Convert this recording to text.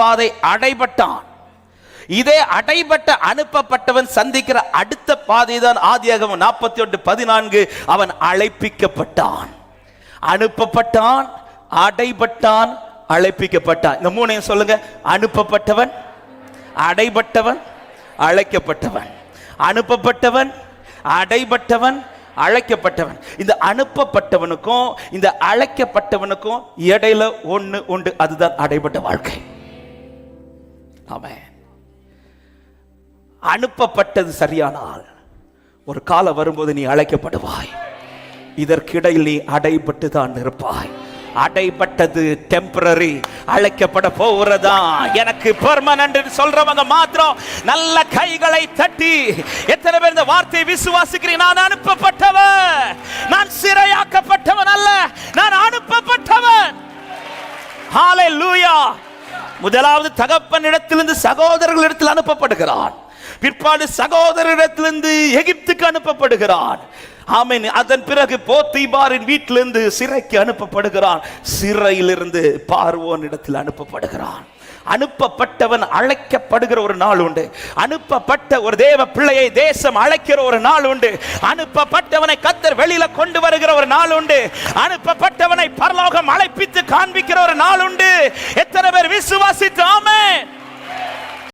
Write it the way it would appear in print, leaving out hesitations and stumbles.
பாதை அடைபட்டான். இதே அடைபட்ட அனுப்பப்பட்டவன் சந்திக்கிற அடுத்த பாதை தான் ஆதியாகமம் 41:14. அவன் அழைப்பிக்கப்பட்டான். அனுப்பப்பட்டான், அடைபட்டான், அழைப்பிக்கப்பட்டான். இந்த மூணையும் சொல்லுங்க. அனுப்பப்பட்டவன், அடைபட்டவன், அழைக்கப்பட்டவன். அனுப்பப்பட்டவன், அடைபட்டவன், அழைக்கப்பட்டவன். இந்த அனுப்பப்பட்டவனுக்கும் இந்த அழைக்கப்பட்டவனுக்கும் இடையில ஒண்ணு உண்டு. அதுதான் அடைபட்ட வாழ்க்கை. ஆமென். அனுப்பப்பட்டது சரியானால் ஒரு காலம் வரும்போது நீ அழைக்கப்படுவாய். இதற்கிடையில் நீ அடைபட்டு தான் இருப்பாய். அடைபட்டது டெம்பரரி, அழைக்கப்பட போறதா எனக்கு பெர்மனன்ட் சொல்றவங்க மாத்திரம் நல்ல கைகளை தட்டி எத்தனை பேர் இந்த வார்த்தையை விசுவாசிக்கிறீங்க? நான் அனுப்பப்பட்டவன், நான் சிறையாக்கப்பட்டவன் அல்ல, நான் அனுப்பப்பட்டவன். ஹalleluya. முதலாவது தகப்பனிடத்திலிருந்து சகோதரர்களிடத்தில் அனுப்பப்படுகிறான். பிற்பாடு சகோதரரிடத்திலிருந்து எகிப்துக்கு அனுப்பப்படுகிறான். ஆமென். அதன் பிறகு போத்திபாரின் வீட்டிலிருந்து சிறைக்கு அனுப்பப்படுகிறான். சிறையிலிருந்து பார்வோன் இடத்தில் அனுப்பப்படுகிறான். அனுப்பப்பட்டவன் அழைக்கப்படுகிற ஒரு நாள் உண்டு. அனுப்பப்பட்ட ஒரு தேவ பிள்ளையை தேசம் அழைக்கிற ஒரு நாள் உண்டு. அனுப்பப்பட்டவனை கர்த்தர் வெளியில கொண்டு வருகிற ஒரு நாள் உண்டு. அனுப்பப்பட்டவனை பரலோகம் அழைப்பித்து காண்பிக்கிற ஒரு நாள் உண்டு. எத்தனை பேர் விசுவாசித்து ஆமென்?